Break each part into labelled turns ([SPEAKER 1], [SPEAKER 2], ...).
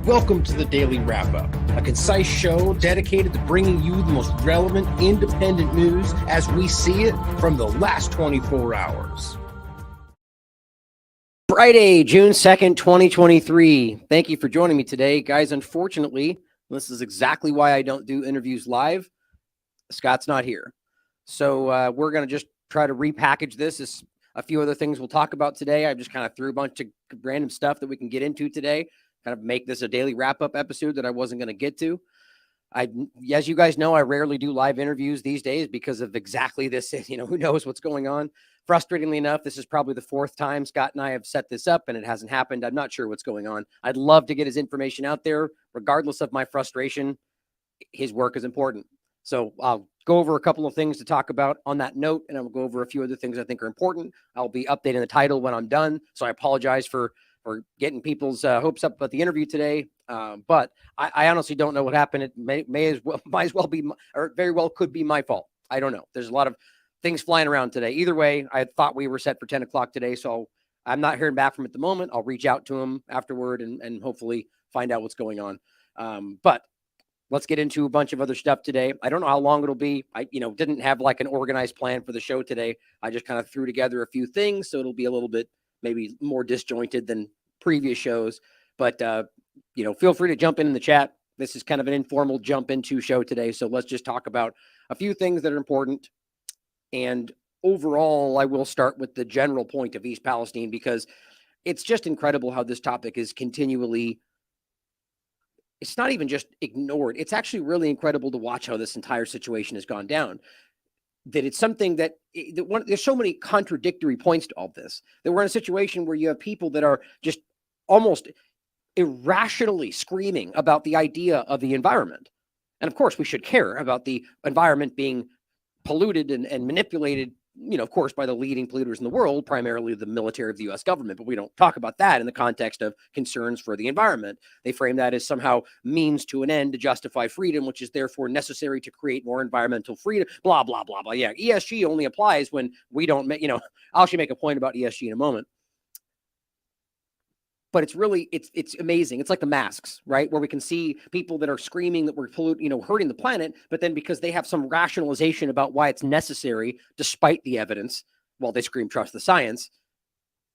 [SPEAKER 1] Welcome to the Daily Wrap-Up, a concise show dedicated to bringing you the most relevant independent news as we see it from the last 24 hours. Friday, June 2nd, 2023. Thank you for joining me today. Guys, unfortunately, this is exactly why I don't do interviews live. Scott's not here. So we're going to just try to repackage this. There's a few other things we'll talk about today. I just kind of threw a bunch of random stuff that we can get into today. Kind of make this a daily wrap-up episode that I wasn't going to get to. As you guys know, I rarely do live interviews these days because of exactly this. Who knows what's going on. Frustratingly enough, this is probably the fourth time Scott and I have set this up and it hasn't happened. I'm not sure what's going on. I'd love to get his information out there. Regardless of my frustration, his work is important. So I'll go over a couple of things to talk about on that note, and I'll go over a few other things I think are important. I'll be updating the title when I'm done. So I apologize for getting people's hopes up about the interview today. But I honestly don't know what happened. It might as well be, or very well could be my fault. I don't know. There's a lot of things flying around today. Either way, I thought we were set for 10 o'clock today. So I'm not hearing back from him at the moment. I'll reach out to him afterward and hopefully find out what's going on. But let's get into a bunch of other stuff today. I don't know how long it'll be. I didn't have like an organized plan for the show today. I just kind of threw together a few things. So it'll be a little bit maybe more disjointed than previous shows, but feel free to jump in the chat. This is kind of an informal jump into show today. So let's just talk about a few things that are important. And overall, I will start with the general point of East Palestine, because it's just incredible how this topic is continually, it's not even just ignored. It's actually really incredible to watch how this entire situation has gone down. That it's something that there's so many contradictory points to all this, that we're in a situation where you have people that are just almost irrationally screaming about the idea of the environment. And of course, we should care about the environment being polluted and manipulated, of course, by the leading polluters in the world, primarily the military of the U.S. government. But we don't talk about that in the context of concerns for the environment. They frame that as somehow means to an end to justify freedom, which is therefore necessary to create more environmental freedom, blah, blah, blah, blah. Yeah, ESG only applies when we don't, I'll actually make a point about ESG in a moment. But it's really, it's amazing. It's like the masks, right? Where we can see people that are screaming that we're hurting the planet, but then because they have some rationalization about why it's necessary, despite the evidence, while they scream trust the science,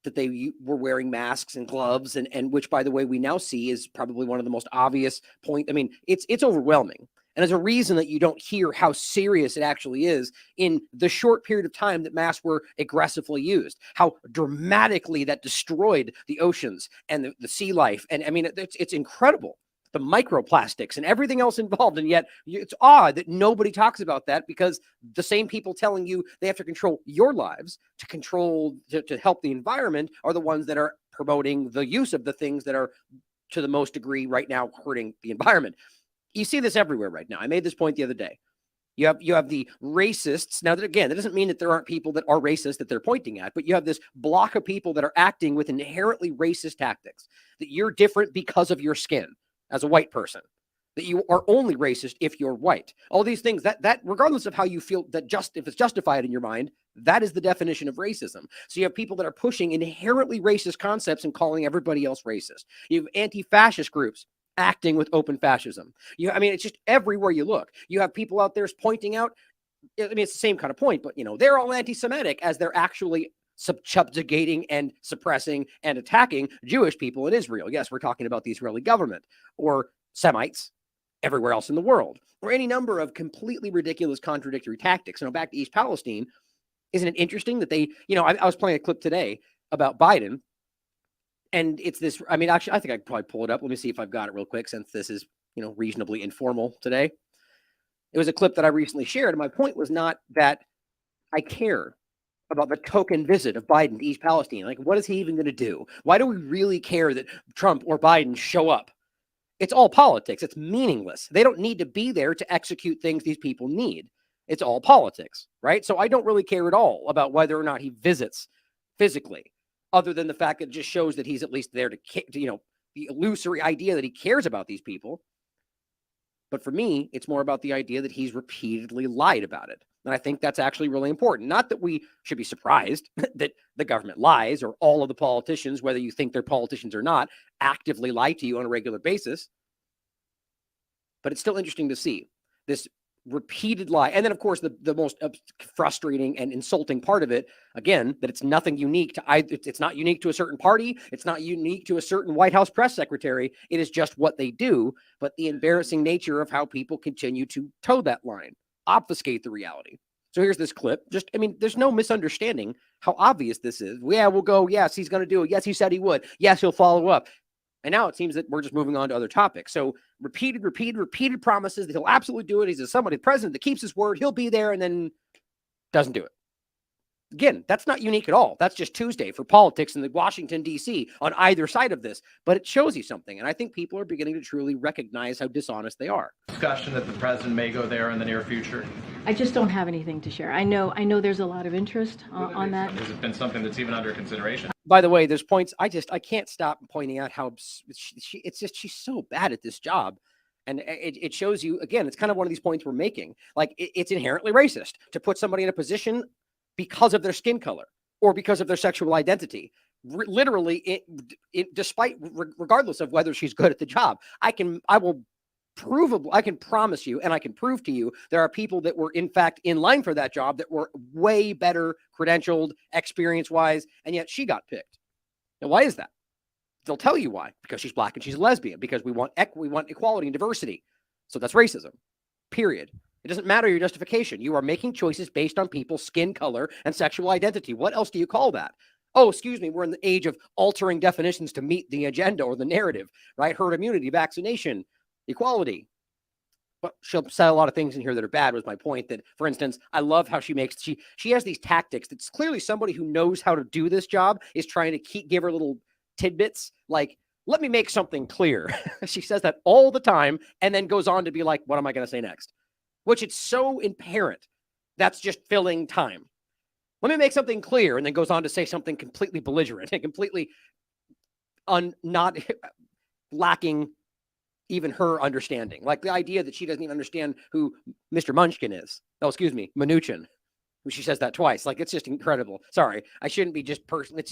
[SPEAKER 1] that they were wearing masks and gloves, and which, by the way, we now see is probably one of the most obvious point. I mean, it's overwhelming. And there's a reason that you don't hear how serious it actually is in the short period of time that masks were aggressively used, how dramatically that destroyed the oceans and the sea life. And I mean, it's incredible, the microplastics and everything else involved. And yet it's odd that nobody talks about that, because the same people telling you they have to control your lives to help the environment are the ones that are promoting the use of the things that are to the most degree right now hurting the environment. You see this everywhere right now. I made this point the other day. You have the racists. Now, that doesn't mean that there aren't people that are racist that they're pointing at, but you have this block of people that are acting with inherently racist tactics, that you're different because of your skin as a white person, that you are only racist if you're white. All these things that regardless of how you feel, that if it's justified in your mind, that is the definition of racism. So you have people that are pushing inherently racist concepts and calling everybody else racist. You have anti-fascist groups acting with open fascism. It's just everywhere you look. You have people out there pointing out, it's the same kind of point, but they're all anti-Semitic as they're actually subjugating and suppressing and attacking Jewish people in Israel. Yes, we're talking about the Israeli government, or Semites everywhere else in the world, or any number of completely ridiculous contradictory tactics. Back to East Palestine, isn't it interesting that they, I was playing a clip today about Biden. And it's this, actually, I think I could probably pull it up. Let me see if I've got it real quick, since this is, reasonably informal today. It was a clip that I recently shared. And my point was not that I care about the token visit of Biden to East Palestine. Like, what is he even going to do? Why do we really care that Trump or Biden show up? It's all politics. It's meaningless. They don't need to be there to execute things these people need. It's all politics, right? So I don't really care at all about whether or not he visits physically, other than the fact that it just shows that he's at least there to the illusory idea that he cares about these people. But for me, it's more about the idea that he's repeatedly lied about it. And I think that's actually really important. Not that we should be surprised that the government lies, or all of the politicians, whether you think they're politicians or not, actively lie to you on a regular basis. But it's still interesting to see this repeated lie. And then, of course, the most frustrating and insulting part of it, again, that it's nothing unique to either. It's not unique to a certain party. It's not unique to a certain White House press secretary. It is just what they do. But the embarrassing nature of how people continue to toe that line, obfuscate the reality. So here's this clip. There's no misunderstanding how obvious this is. Yeah, we'll go, yes, he's going to do it. Yes, he said he would. Yes, he'll follow up. And now it seems that we're just moving on to other topics. So repeated promises that he'll absolutely do it. He's somebody, the president that keeps his word. He'll be there, and then doesn't do it. Again, that's not unique at all. That's just Tuesday for politics in the Washington, D.C. on either side of this. But it shows you something. And I think people are beginning to truly recognize how dishonest they are.
[SPEAKER 2] Discussion that the president may go there in the near future.
[SPEAKER 3] I just don't have anything to share. I know there's a lot of interest on that.
[SPEAKER 2] Has it been something that's even under consideration?
[SPEAKER 1] By the way, there's points I can't stop pointing out how she's so bad at this job. And it shows you, again, it's kind of one of these points we're making. Like, it's inherently racist to put somebody in a position because of their skin color or because of their sexual identity. Literally, regardless of whether she's good at the job, I can promise you, and I can prove to you, there are people that were in fact in line for that job that were way better credentialed, experience-wise, and yet she got picked. Now, why is that? They'll tell you why. Because she's black and she's a lesbian. Because we want equality and diversity. So that's racism. Period. It doesn't matter your justification. You are making choices based on people's skin color and sexual identity. What else do you call that? Oh, excuse me, we're in the age of altering definitions to meet the agenda or the narrative, right? Herd immunity, vaccination, equality. But she'll say a lot of things in here that are bad, was my point. That, for instance, I love how she has these tactics. That's clearly somebody who knows how to do this job is trying to give her little tidbits like, let me make something clear. She says that all the time and then goes on to be like, what am I going to say next? Which it's so inherent. That's just filling time. Let me make something clear, and then goes on to say something completely belligerent and completely not lacking even her understanding. Like the idea that she doesn't even understand who Mr. Munchkin is. Oh, excuse me, Mnuchin. She says that twice. Like, it's just incredible. Sorry, I shouldn't be just personal.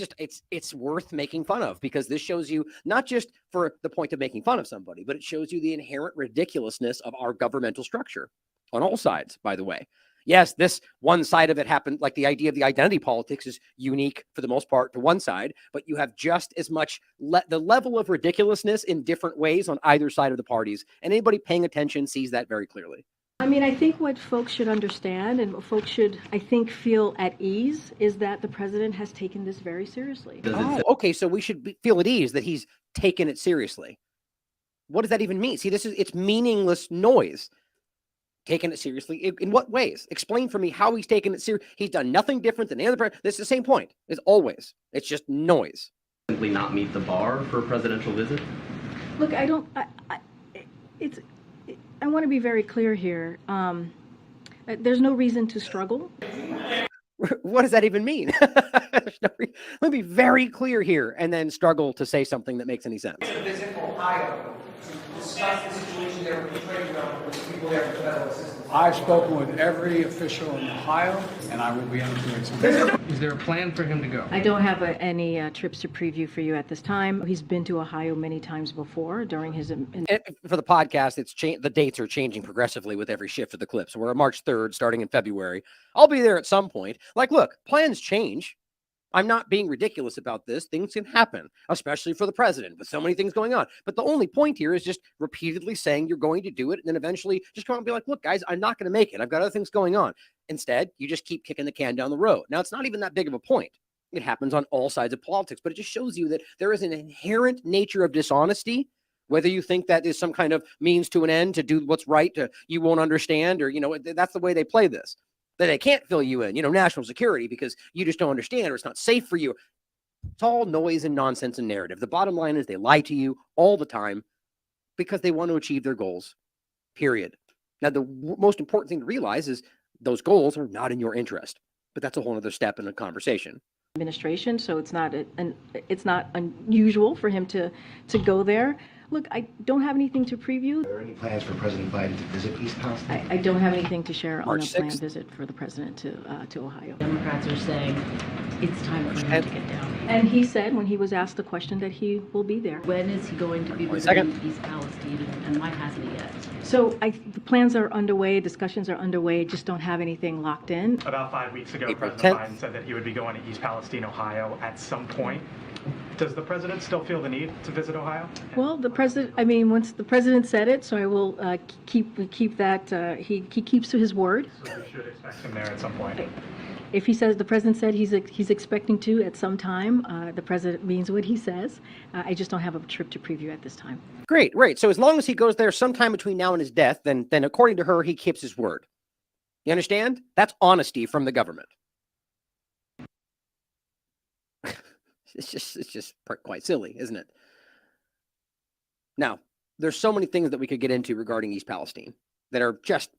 [SPEAKER 1] It's worth making fun of, because this shows you, not just for the point of making fun of somebody, but it shows you the inherent ridiculousness of our governmental structure on all sides, by the way. Yes, this one side of it happened, like the idea of the identity politics is unique for the most part to one side, but you have just as much the level of ridiculousness in different ways on either side of the parties. And anybody paying attention sees that very clearly.
[SPEAKER 3] I mean, I think what folks should understand, and what folks should, I think, feel at ease, is that the president has taken this very seriously.
[SPEAKER 1] Okay, so we should feel at ease that he's taken it seriously. What does that even mean? See, it's meaningless noise. Taken it seriously? In what ways? Explain for me how he's taken it seriously. He's done nothing different than any other president. This is the same point. It's always. It's just noise.
[SPEAKER 4] Simply not meet the bar for a presidential visit?
[SPEAKER 3] Look, I want to be very clear here. There's no reason to struggle.
[SPEAKER 1] What does that even mean? Let me be very clear here, and then struggle to say something that makes any sense.
[SPEAKER 5] Visit Ohio to discuss the situation there with the trade zone with people there for federal assistance.
[SPEAKER 6] I've spoken with every official in Ohio, and I will be entering some business.
[SPEAKER 2] Is there a plan for him to go?
[SPEAKER 3] I don't have any trips to preview for you at this time. He's been to Ohio many times before during his...
[SPEAKER 1] For the podcast, the dates are changing progressively with every shift of the clip. So we're on March 3rd, starting in February. I'll be there at some point. Like, look, plans change. I'm not being ridiculous about this. Things can happen, especially for the president, with so many things going on. But the only point here is just repeatedly saying you're going to do it, and then eventually just come out and be like, look, guys, I'm not going to make it. I've got other things going on. Instead, you just keep kicking the can down the road. Now, it's not even that big of a point. It happens on all sides of politics, but it just shows you that there is an inherent nature of dishonesty. Whether you think that is some kind of means to an end to do what's right, you won't understand, or, that's the way they play this. That they can't fill you in, national security, because you just don't understand, or it's not safe for you. It's all noise and nonsense and narrative. The bottom line is they lie to you all the time because they want to achieve their goals, period. Now, the most important thing to realize is those goals are not in your interest, but that's a whole other step in the conversation.
[SPEAKER 3] Administration, so it's not unusual for him to go there. Look, I don't have anything to preview.
[SPEAKER 7] Are there any plans for President Biden to visit East Palestine?
[SPEAKER 3] I don't have anything to share on a
[SPEAKER 1] March
[SPEAKER 3] planned
[SPEAKER 1] 6th.
[SPEAKER 3] visit for the president to Ohio.
[SPEAKER 8] Democrats are saying it's time for him to get down.
[SPEAKER 3] And he said, when he was asked the question, that he will be there.
[SPEAKER 8] When is he going to be
[SPEAKER 1] 22nd.
[SPEAKER 8] visiting East Palestine, and why hasn't he yet?
[SPEAKER 3] So the plans are underway, discussions are underway, just don't have anything locked in.
[SPEAKER 9] About 5 weeks ago,
[SPEAKER 1] April
[SPEAKER 9] President
[SPEAKER 1] 10th.
[SPEAKER 9] Biden said that he would be going to East Palestine, Ohio at some point. Does the president still feel the need to visit Ohio?
[SPEAKER 3] Well, the president, once the president said it, so I will keep that, he keeps to his word.
[SPEAKER 9] So we should expect him there at some point.
[SPEAKER 3] If he says, the president said he's expecting to at some time, the president means what he says. I just don't have a trip to preview at this time.
[SPEAKER 1] Great, right. So as long as he goes there sometime between now and his death, then according to her, he keeps his word. You understand? That's honesty from the government. It's just quite silly, isn't it? Now, there's so many things that we could get into regarding East Palestine that are just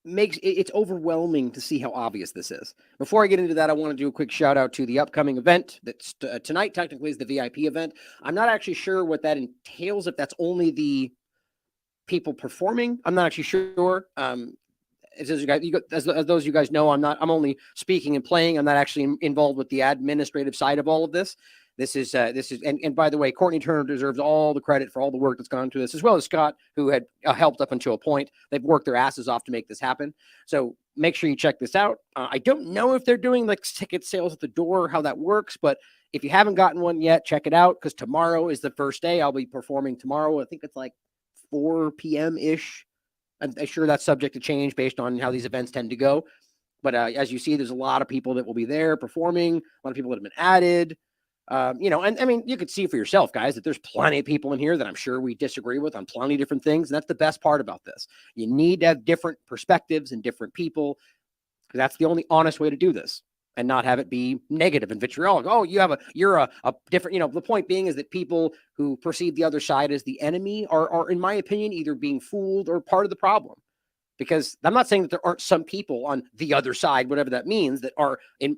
[SPEAKER 1] it's overwhelming to see how obvious this is. Before I get into that, I want to do a quick shout out to the upcoming event that's tonight. Technically is the VIP event. I'm not actually sure what that entails, if that's only the people performing. I'm not actually sure. As those of you guys know, I'm only speaking and playing. I'm not actually involved with the administrative side of all of this. This is, and by the way, Courtney Turner deserves all the credit for all the work that's gone into this, as well as Scott, who had helped up until a point. They've worked their asses off to make this happen. So make sure you check this out. I don't know if they're doing like ticket sales at the door or how that works, but if you haven't gotten one yet, check it out, because tomorrow is the first day. I'll be performing tomorrow. I think it's like 4 p.m.-ish. I'm sure that's subject to change based on how these events tend to go. But as you see, there's a lot of people that will be there performing, a lot of people that have been added. And I mean, you could see for yourself, guys, that there's plenty of people in here that I'm sure we disagree with on plenty of different things. And that's the best part about this. You need to have different perspectives and different people, because that's the only honest way to do this, and not have it be negative and vitriolic. Oh, you're a different, the point being is that people who perceive the other side as the enemy are, in my opinion, either being fooled or part of the problem. Because I'm not saying that there aren't some people on the other side, whatever that means, that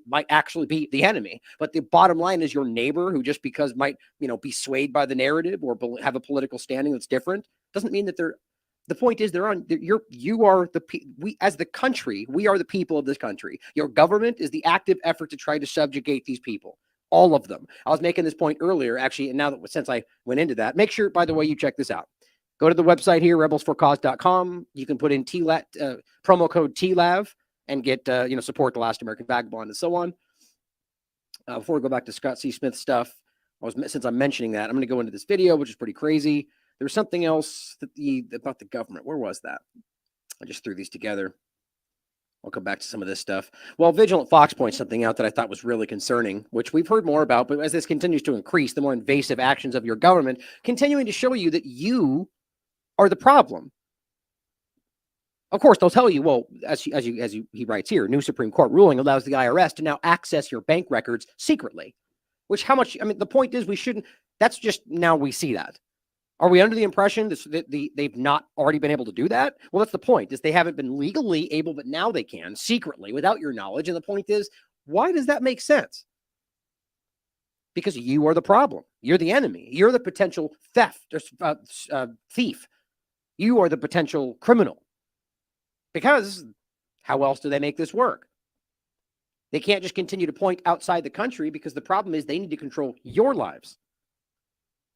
[SPEAKER 1] might actually be the enemy. But the bottom line is, your neighbor who just because might, be swayed by the narrative or have a political standing that's different, doesn't mean that they're. The point is, we as the country, we are the people of this country. Your government is the active effort to try to subjugate these people. All of them. I was making this point earlier, actually, and now that since I went into that, make sure, by the way, you check this out. Go to the website here, rebelsforcause.com. You can put in TLAV, promo code TLAV, and get, support the Last American Vagabond and so on. Before we go back to Scott C. Smith stuff, since I'm mentioning that, I'm going to go into this video, which is pretty crazy. There was something else about the government. Where was that? I just threw these together. I'll come back to some of this stuff. Well, Vigilant Fox points something out that I thought was really concerning, which we've heard more about, but as this continues to increase, the more invasive actions of your government continuing to show you that you are the problem. Of course, they'll tell you, well, he writes here, new Supreme Court ruling allows the IRS to now access your bank records secretly. The point is, we shouldn't. That's just now we see that. Are we under the impression that they've not already been able to do that? Well, that's the point, is they haven't been legally able, but now they can secretly without your knowledge. And the point is, why does that make sense? Because you are the problem. You're the enemy. You're the potential thief. You are the potential criminal. Because how else do they make this work? They can't just continue to point outside the country, because the problem is they need to control your lives.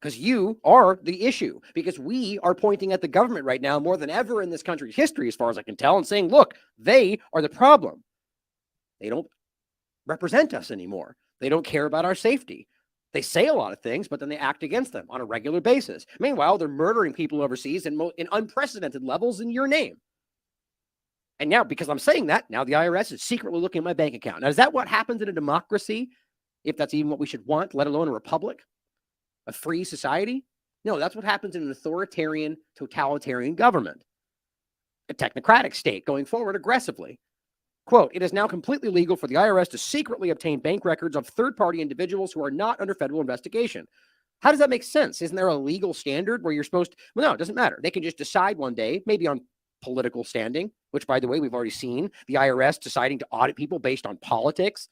[SPEAKER 1] Because you are the issue. Because we are pointing at the government right now more than ever in this country's history, as far as I can tell, and saying, look, they are the problem. They don't represent us anymore. They don't care about our safety. They say a lot of things, but then they act against them on a regular basis. Meanwhile, they're murdering people overseas in unprecedented levels in your name. And now, because I'm saying that, now the IRS is secretly looking at my bank account. Now, is that what happens in a democracy? If that's even what we should want, let alone a republic? A free society? No, that's what happens in an authoritarian, totalitarian government. A technocratic state going forward aggressively. Quote, it is now completely legal for the IRS to secretly obtain bank records of third-party individuals who are not under federal investigation. How does that make sense? Isn't there a legal standard where you're supposed to? Well, no, it doesn't matter. They can just decide one day, maybe on political standing, which, by the way, we've already seen the IRS deciding to audit people based on politics.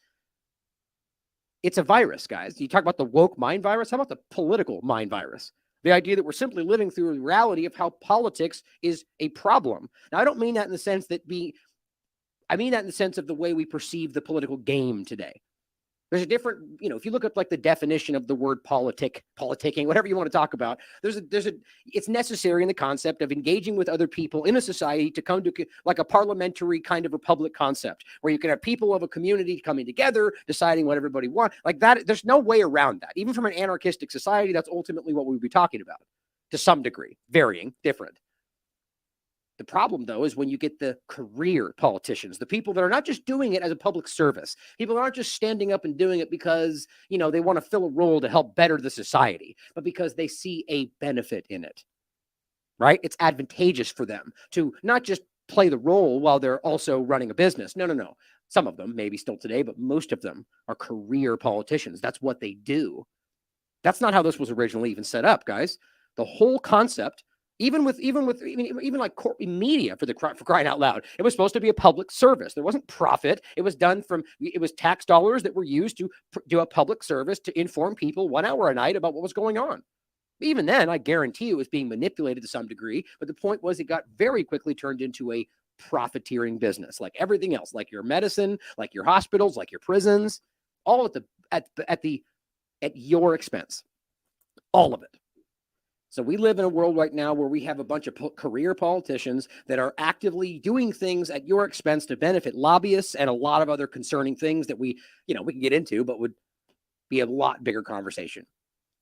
[SPEAKER 1] It's a virus, guys. You talk about the woke mind virus. How about the political mind virus? The idea that we're simply living through the reality of how politics is a problem. Now, I don't mean that in the sense that I mean that in the sense of the way we perceive the political game today. There's a different, if you look at like the definition of the word politicking, whatever you want to talk about, it's necessary in the concept of engaging with other people in a society to come to like a parliamentary kind of republic concept where you can have people of a community coming together, deciding what everybody wants like that. There's no way around that. Even from an anarchistic society, that's ultimately what we'd be talking about to some degree, varying, different. The problem, though, is when you get the career politicians, the people that are not just doing it as a public service. People aren't just standing up and doing it because, they want to fill a role to help better the society, but because they see a benefit in it, right? It's advantageous for them to not just play the role while they're also running a business. No. Some of them, maybe still today, but most of them are career politicians. That's what they do. That's not how this was originally even set up, guys. The whole concept, even like corporate media for crying out loud, it was supposed to be a public service. There wasn't profit. It was tax dollars that were used to do a public service to inform people 1 hour a night about what was going on. Even then, I guarantee you it was being manipulated to some degree. But the point was it got very quickly turned into a profiteering business, like everything else, like your medicine, like your hospitals, like your prisons, all at your expense, all of it. So we live in a world right now where we have a bunch of career politicians that are actively doing things at your expense to benefit lobbyists and a lot of other concerning things that we can get into, but would be a lot bigger conversation.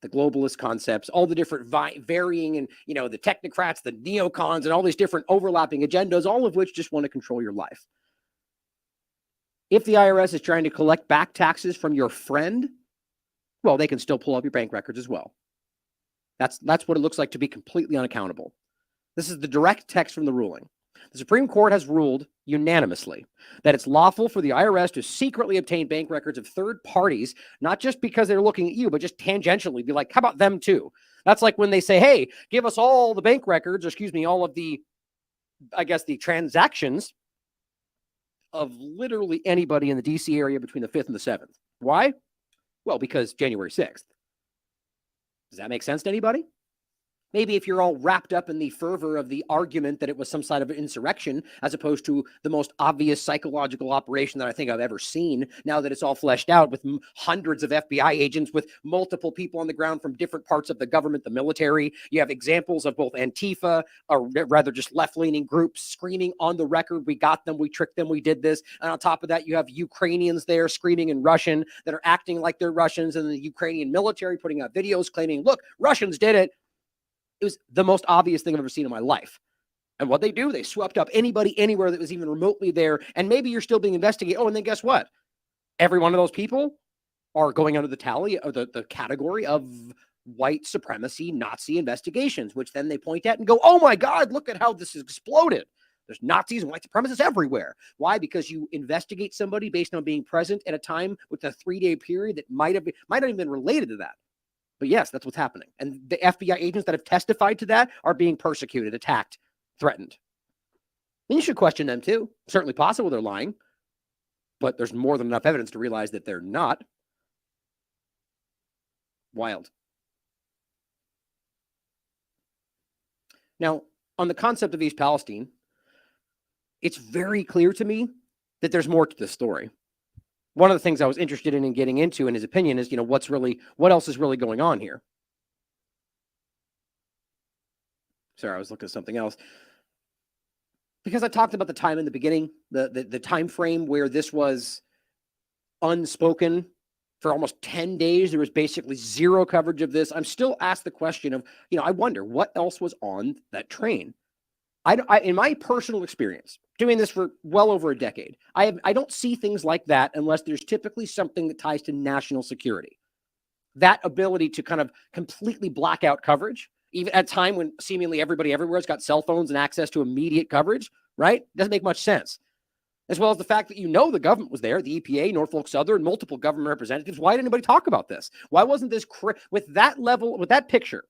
[SPEAKER 1] The globalist concepts, all the different varying and, the technocrats, the neocons, and all these different overlapping agendas, all of which just want to control your life. If the IRS is trying to collect back taxes from your friend, well, they can still pull up your bank records as well. That's what it looks like to be completely unaccountable. This is the direct text from the ruling. The Supreme Court has ruled unanimously that it's lawful for the IRS to secretly obtain bank records of third parties, not just because they're looking at you, but just tangentially be like, how about them too? That's like when they say, hey, give us all the bank records, all of the transactions of literally anybody in the DC area between the 5th and the 7th. Why? Well, because January 6th. Does that make sense to anybody? Maybe if you're all wrapped up in the fervor of the argument that it was some sort of insurrection, as opposed to the most obvious psychological operation that I think I've ever seen, now that it's all fleshed out with hundreds of FBI agents, with multiple people on the ground from different parts of the government, the military. You have examples of both Antifa, or rather just left-leaning groups screaming on the record, we got them, we tricked them, we did this. And on top of that, you have Ukrainians there screaming in Russian that are acting like they're Russians, and the Ukrainian military putting out videos claiming, look, Russians did it. It was the most obvious thing I've ever seen in my life. And what they do, they swept up anybody anywhere that was even remotely there. And maybe you're still being investigated. Oh, and then guess what? Every one of those people are going under the tally or the category of white supremacy Nazi investigations, which then they point at and go, oh my God, look at how this has exploded. There's Nazis and white supremacists everywhere. Why? Because you investigate somebody based on being present at a time with a 3-day period that might not have been related to that. But yes, that's what's happening. And the FBI agents that have testified to that are being persecuted, attacked, threatened. And you should question them too. Certainly possible they're lying, but there's more than enough evidence to realize that they're not. Wild. Now, on the concept of East Palestine, it's very clear to me that there's more to this story. One of the things I was interested in getting into, in his opinion, is, what else is really going on here? Sorry, I was looking at something else. Because I talked about the time in the beginning, the time frame where this was unspoken for almost 10 days. There was basically zero coverage of this. I'm still asked the question of, I wonder what else was on that train. In my personal experience, doing this for well over a decade, I don't see things like that unless there's typically something that ties to national security. That ability to kind of completely black out coverage, even at a time when seemingly everybody everywhere has got cell phones and access to immediate coverage, right? Doesn't make much sense. As well as the fact that the government was there, the EPA, Norfolk Southern, multiple government representatives. Why didn't anybody talk about this? Why wasn't this with that level, with that picture?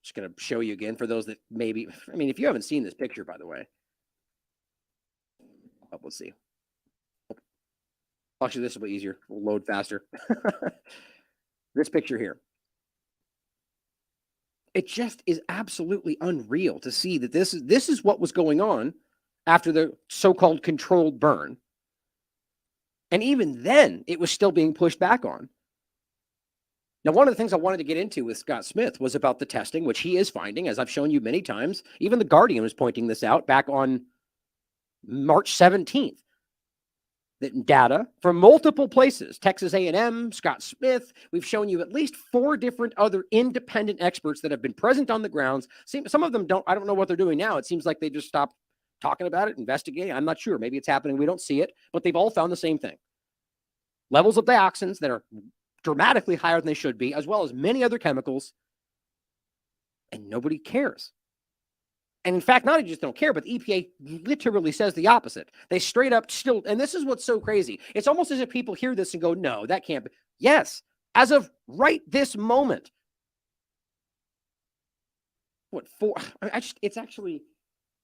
[SPEAKER 1] Just going to show you again for those that maybe, if you haven't seen this picture, by the way. Oh, let's see. Actually, this will be easier. We'll load faster. This picture here. It just is absolutely unreal to see that this is what was going on after the so-called controlled burn. And even then, it was still being pushed back on. Now, one of the things I wanted to get into with Scott Smith was about the testing, which he is finding, as I've shown you many times. Even The Guardian was pointing this out back on March 17th. That data from multiple places, Texas A&M, Scott Smith, we've shown you at least 4 different other independent experts that have been present on the grounds. Some of them I don't know what they're doing now. It seems like they just stopped talking about it, investigating. I'm not sure. Maybe it's happening. We don't see it, but they've all found the same thing. Levels of dioxins that are dramatically higher than they should be, as well as many other chemicals, and nobody cares. And in fact, not only just don't care, but the EPA literally says the opposite. They straight up still, and this is what's so crazy. It's almost as if people hear this and go, no, that can't be. Yes, as of right this moment. It's actually,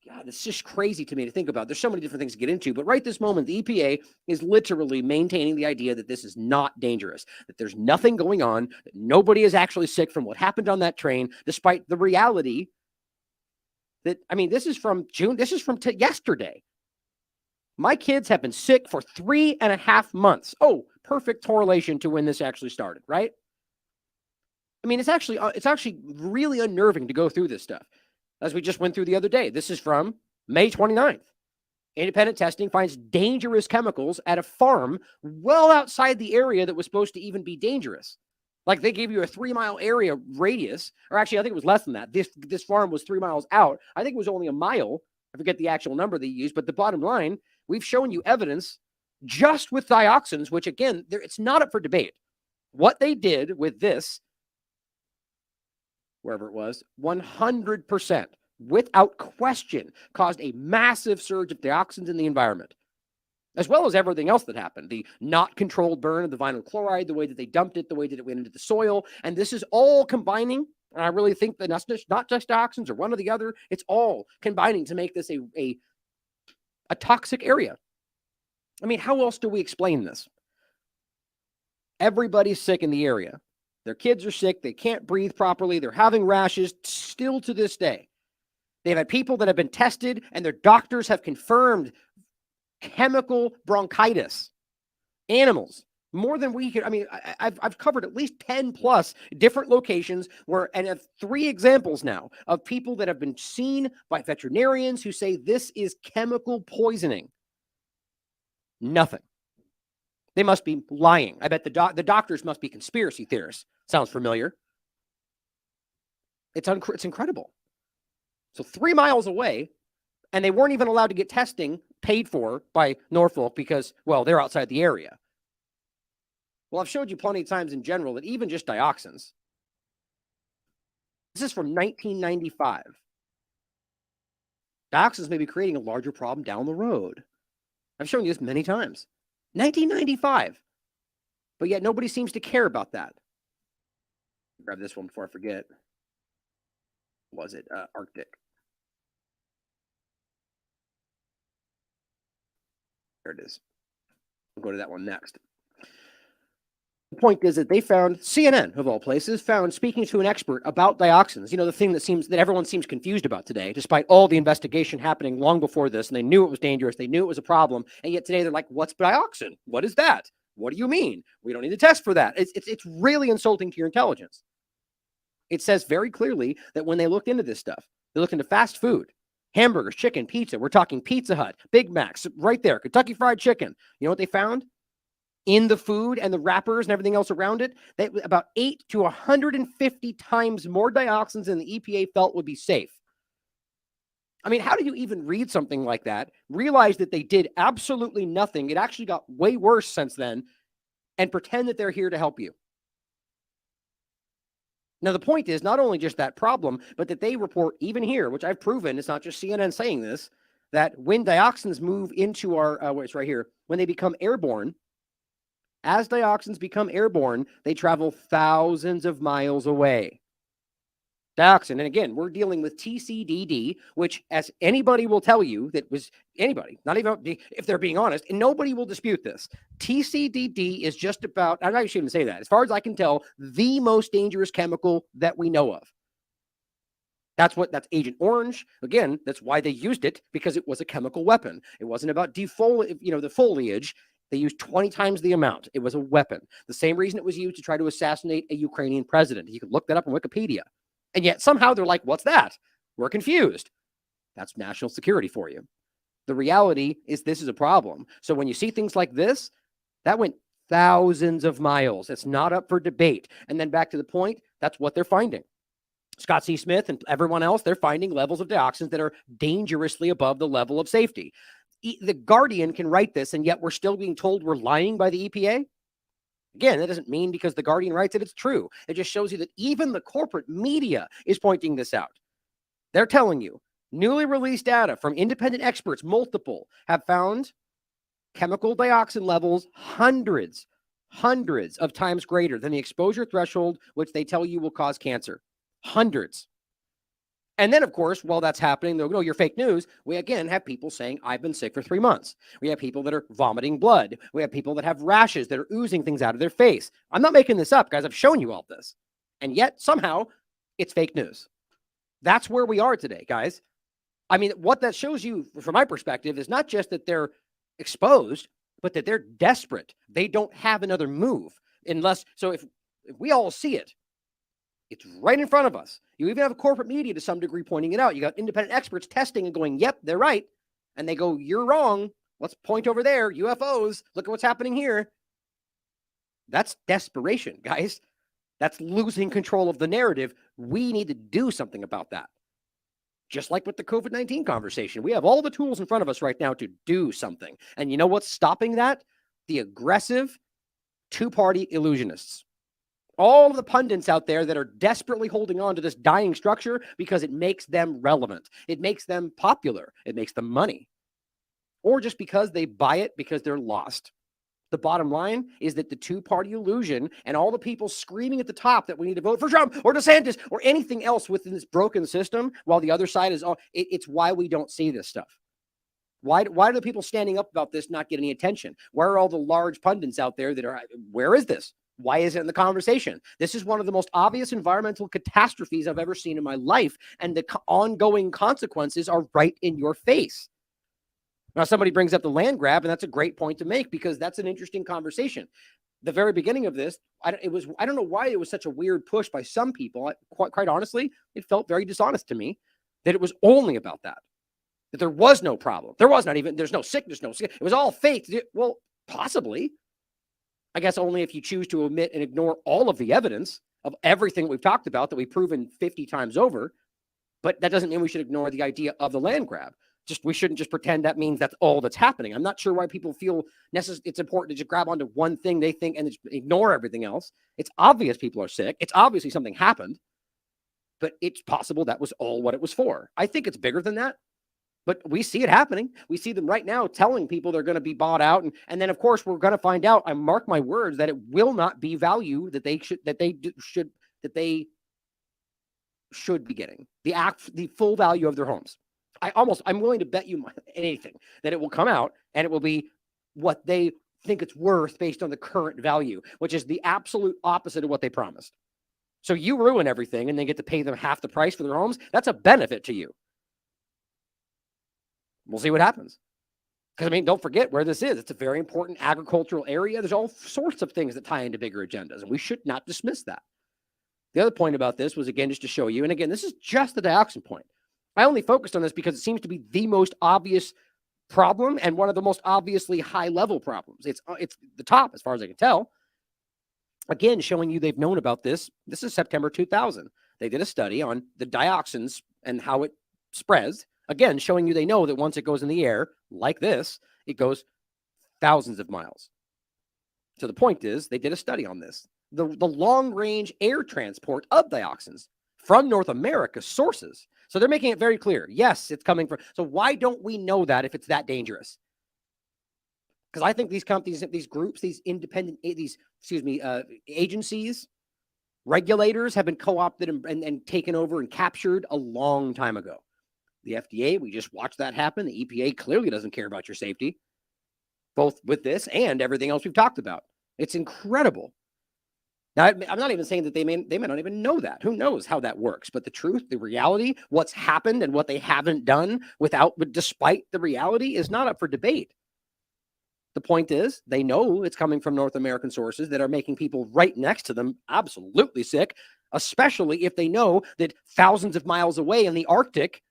[SPEAKER 1] God, it's just crazy to me to think about. There's so many different things to get into, but right this moment, the EPA is literally maintaining the idea that this is not dangerous, that there's nothing going on, that nobody is actually sick from what happened on that train, despite the reality that, I mean, this is from June. This is from yesterday. My kids have been sick for 3.5 months. Oh, perfect correlation to when this actually started, right? I mean, it's actually really unnerving to go through this stuff, as we just went through the other day. This is from May 29th. Independent testing finds dangerous chemicals at a farm well outside the area that was supposed to even be dangerous. Like they gave you a 3-mile area radius, or actually, I think it was less than that. This farm was 3 miles out. I think it was only a mile. I forget the actual number they used, but the bottom line, we've shown you evidence just with dioxins, which again, it's not up for debate. What they did with this, wherever it was, 100%, without question, caused a massive surge of dioxins in the environment, as well as everything else that happened. The not controlled burn of the vinyl chloride, the way that they dumped it, the way that it went into the soil. And this is all combining. And I really think that that's not just dioxins or one or the other. It's all combining to make this a toxic area. I mean, how else do we explain this? Everybody's sick in the area. Their kids are sick. They can't breathe properly. They're having rashes still to this day. They've had people that have been tested and their doctors have confirmed chemical bronchitis. Animals, more than we could. I mean, I've covered at least 10 plus different locations where, and have 3 examples now of people that have been seen by veterinarians who say this is chemical poisoning. Nothing. They must be lying. I bet the doctors must be conspiracy theorists. Sounds familiar. It's incredible. So 3 miles away, and they weren't even allowed to get testing paid for by Norfolk because, well, they're outside the area. Well, I've showed you plenty of times in general that even just dioxins. This is from 1995. Dioxins may be creating a larger problem down the road. I've shown you this many times. 1995. But yet nobody seems to care about that. Grab this one before I forget. Was it Arctic? There it is. We'll go to that one next. The point is that they found, CNN of all places, found, speaking to an expert about dioxins, you know, the thing that everyone seems confused about today, despite all the investigation happening long before this, and they knew it was dangerous, they knew it was a problem, and yet today they're like, what's dioxin? What is that? What do you mean? We don't need to test for that. It's really insulting to your intelligence. It says very clearly that when they looked into this stuff, they looked into fast food, hamburgers, chicken, pizza. We're talking Pizza Hut, Big Macs, right there, Kentucky Fried Chicken. You know what they found? In the food and the wrappers and everything else around it, that about 8 to 150 times more dioxins than the EPA felt would be safe. I mean, how do you even read something like that, realize that they did absolutely nothing, it actually got way worse since then, and pretend that they're here to help you? Now, the point is not only just that problem, but that they report even here, which I've proven, it's not just CNN saying this, that when dioxins move into our, it's right here, when they become airborne, as dioxins become airborne, they travel thousands of miles away. Dioxin. And again, we're dealing with TCDD, which, as anybody will tell you, that was anybody, not even if they're being honest, and nobody will dispute this. TCDD is just about, I'm not even say that. As far as I can tell, the most dangerous chemical that we know of. That's Agent Orange. Again, that's why they used it, because it was a chemical weapon. It wasn't about the foliage. They used 20 times the amount. It was a weapon. The same reason it was used to try to assassinate a Ukrainian president. You can look that up on Wikipedia. And yet somehow they're like, what's that? We're confused. That's national security for you. The reality is this is a problem. So when you see things like this, that went thousands of miles. It's not up for debate. And then back to the point, that's what they're finding. Scott C. Smith and everyone else, they're finding levels of dioxins that are dangerously above the level of safety. The Guardian can write this, and yet we're still being told we're lying by the EPA. Again, that doesn't mean because the Guardian writes it, it's true. It just shows you that even the corporate media is pointing this out. They're telling you newly released data from independent experts, multiple, have found chemical dioxin levels hundreds of times greater than the exposure threshold, which they tell you will cause cancer. Hundreds. And then, of course, while that's happening, they'll go, you're fake news. We again have people saying, I've been sick for 3 months. We have people that are vomiting blood. We have people that have rashes that are oozing things out of their face. I'm not making this up, guys. I've shown you all this. And yet, somehow, it's fake news. That's where we are today, guys. I mean, what that shows you, from my perspective, is not just that they're exposed, but that they're desperate. They don't have another move. So if we all see it, it's right in front of us. You even have corporate media to some degree pointing it out. You got independent experts testing and going, yep, they're right. And they go, you're wrong. Let's point over there. UFOs. Look at what's happening here. That's desperation, guys. That's losing control of the narrative. We need to do something about that. Just like with the COVID-19 conversation, we have all the tools in front of us right now to do something. And you know what's stopping that? The aggressive two-party illusionists. All of the pundits out there that are desperately holding on to this dying structure because it makes them relevant. It makes them popular. It makes them money. Or just because they buy it because they're lost. The bottom line is that the two-party illusion and all the people screaming at the top that we need to vote for Trump or DeSantis or anything else within this broken system while the other side is all, it's why we don't see this stuff. Why do the people standing up about this not get any attention? Where are all the large pundits out there that are, where is this? Why is it in the conversation? This is one of the most obvious environmental catastrophes I've ever seen in my life, and the ongoing consequences are right in your face. Now, somebody brings up the land grab, and that's a great point to make because that's an interesting conversation. The very beginning of this, I don't know why it was such a weird push by some people. Quite honestly, it felt very dishonest to me that it was only about that there was no problem. There's no sickness, it was all fake. Well, possibly. I guess only if you choose to omit and ignore all of the evidence of everything we've talked about that we've proven 50 times over. But that doesn't mean we should ignore the idea of the land grab. We shouldn't just pretend that means that's all that's happening. I'm not sure why people feel it's important to just grab onto one thing they think and ignore everything else. It's obvious people are sick. It's obviously something happened. But it's possible that was all what it was for. I think it's bigger than that. But we see it happening. We see them right now telling people they're going to be bought out. And then, of course, we're going to find out, I mark my words, that it will not be value that they should be getting. The full value of their homes. I'm willing to bet you anything that it will come out and it will be what they think it's worth based on the current value, which is the absolute opposite of what they promised. So you ruin everything and then get to pay them half the price for their homes. That's a benefit to you. We'll see what happens. Because, don't forget where this is. It's a very important agricultural area. There's all sorts of things that tie into bigger agendas, and we should not dismiss that. The other point about this was, again, just to show you, and again, this is just the dioxin point. I only focused on this because it seems to be the most obvious problem and one of the most obviously high-level problems. It's the top, as far as I can tell. Again, showing you they've known about this. This is September 2000. They did a study on the dioxins and how it spreads. Again, showing you they know that once it goes in the air, like this, it goes thousands of miles. So the point is, they did a study on this. The long-range air transport of dioxins from North America sources. So they're making it very clear. Yes, it's coming from. So why don't we know that if it's that dangerous? Because I think these companies, these groups, these independent, agencies, Regulators have been co-opted and taken over and captured a long time ago. The FDA, we just watched that happen. The EPA clearly doesn't care about your safety, both with this and everything else we've talked about. It's incredible. Now, I'm not even saying that they may not even know that. Who knows how that works? But the truth, the reality, what's happened and what they haven't done despite the reality is not up for debate. The point is, they know it's coming from North American sources that are making people right next to them absolutely sick, especially if they know that thousands of miles away in the Arctic,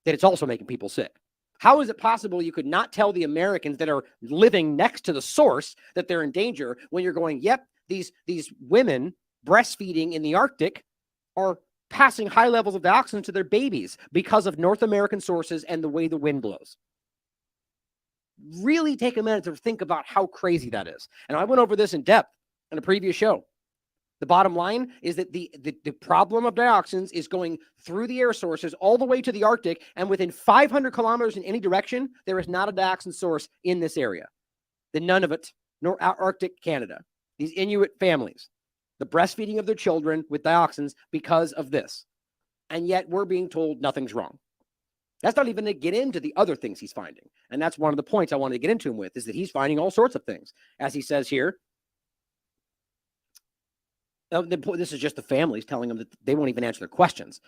[SPEAKER 1] that it's also making people sick. How is it possible you could not tell the Americans that are living next to the source that they're in danger when you're going, yep, these women breastfeeding in the Arctic are passing high levels of dioxin to their babies because of North American sources and the way the wind blows? Really take a minute to think about how crazy that is. And I went over this in depth in a previous show. The bottom line is that the problem of dioxins is going through the air sources all the way to the Arctic, and within 500 kilometers in any direction, there is not a dioxin source in this area. None of it, nor Arctic Canada. These Inuit families, the breastfeeding of their children with dioxins because of this. And yet we're being told nothing's wrong. That's not even to get into the other things he's finding. And that's one of the points I wanted to get into him with, is that he's finding all sorts of things. As he says here, this is just the families telling them that they won't even answer their questions.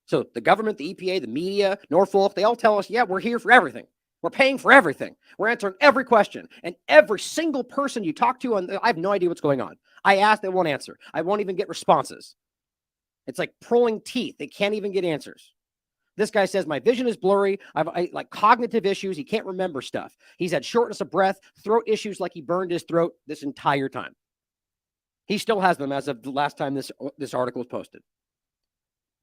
[SPEAKER 1] So the government, the EPA, the media, Norfolk, they all tell us, yeah, we're here for everything. We're paying for everything. We're answering every question. And every single person you talk to, I have no idea what's going on. I ask, they won't answer. I won't even get responses. It's like pulling teeth. They can't even get answers. This guy says, my vision is blurry. I like cognitive issues. He can't remember stuff. He's had shortness of breath, throat issues like he burned his throat this entire time. He still has them as of the last time this article was posted.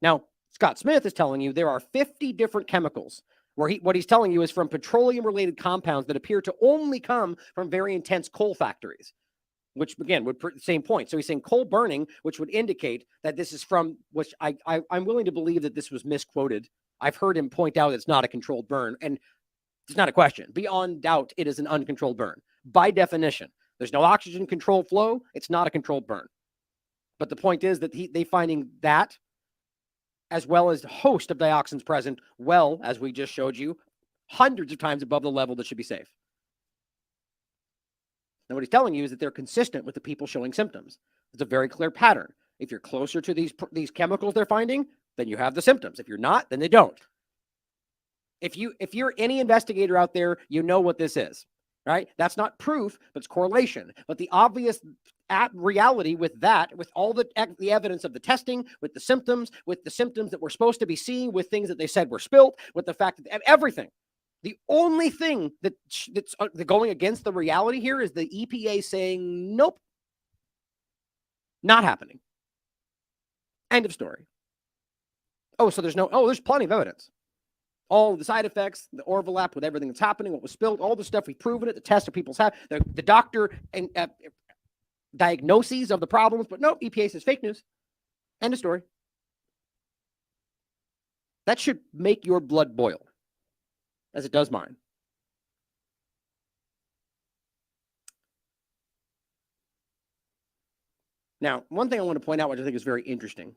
[SPEAKER 1] Now, Scott Smith is telling you there are 50 different chemicals where what he's telling you is from petroleum-related compounds that appear to only come from very intense coal factories, which, again, would same point. So he's saying coal burning, which would indicate that this is from, which I'm willing to believe that this was misquoted. I've heard him point out it's not a controlled burn, and it's not a question. Beyond doubt, it is an uncontrolled burn. By definition, there's no oxygen controlled flow. It's not a controlled burn. But the point is that they finding that, as well as a host of dioxins present, well, as we just showed you, hundreds of times above the level that should be safe. And what he's telling you is that they're consistent with the people showing symptoms. It's a very clear pattern. If you're closer to these chemicals they're finding, then you have the symptoms. If you're not, then they don't. If you're any investigator out there, you know what this is, right? That's not proof, but it's correlation. But the obvious reality with that, with all the evidence of the testing, with the symptoms that we're supposed to be seeing, with things that they said were spilt, with the fact that everything, the only thing that's going against the reality here is the EPA saying, nope, not happening. End of story. Oh, so there's plenty of evidence. All the side effects, the overlap with everything that's happening, what was spilled, all the stuff we've proven it, the tests that people's have, the doctor and diagnoses of the problems, but no, EPA says fake news. End of story. That should make your blood boil, as it does mine. Now, one thing I want to point out, which I think is very interesting.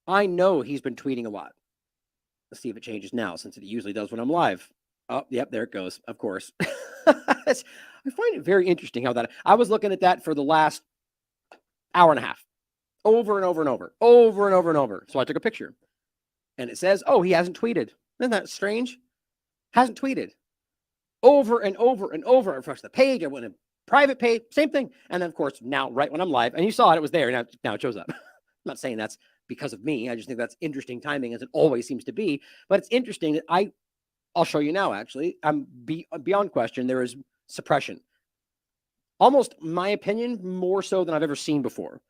[SPEAKER 1] I know he's been tweeting a lot. Let's see if it changes now, since it usually does when I'm live. Oh, yep, there it goes, of course. I find it very interesting how that... I was looking at that for the last hour and a half. Over and over and over. Over and over and over. So I took a picture. And it says, oh, he hasn't tweeted. Isn't that strange? Hasn't tweeted. Over and over and over. I refreshed the page. I went in private page. Same thing. And then, of course, now, right when I'm live, and you saw it, it was there. Now it shows up. I'm not saying that's because of me. I just think that's interesting timing, as it always seems to be. But it's interesting that I'll show you now, actually. I'm beyond question. There is suppression. Almost, my opinion, more so than I've ever seen before.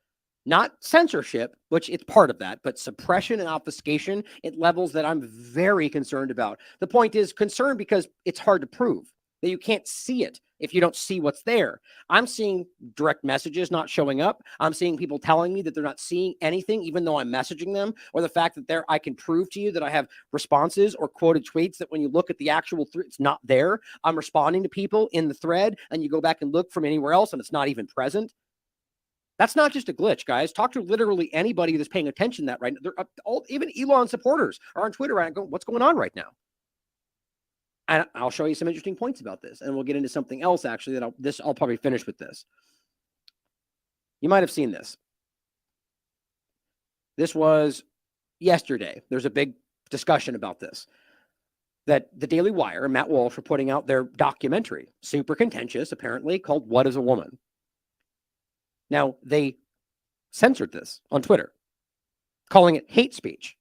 [SPEAKER 1] Not censorship, which it's part of that, but suppression and obfuscation at levels that I'm very concerned about. The point is concerned because it's hard to prove that you can't see it if you don't see what's there. I'm seeing direct messages not showing up. I'm seeing people telling me that they're not seeing anything, even though I'm messaging them, or the fact that I can prove to you that I have responses or quoted tweets that when you look at the actual it's not there. I'm responding to people in the thread, and you go back and look from anywhere else, and it's not even present. That's not just a glitch, guys. Talk to literally anybody that's paying attention to that right now. They're all, even Elon supporters are on Twitter right now going, what's going on right now? And I'll show you some interesting points about this, and we'll get into something else actually that I'll probably finish with this. You might have seen this. This was yesterday. There's a big discussion about this. That the Daily Wire and Matt Walsh were putting out their documentary, super contentious, apparently, called What is a Woman? Now, they censored this on Twitter, calling it hate speech.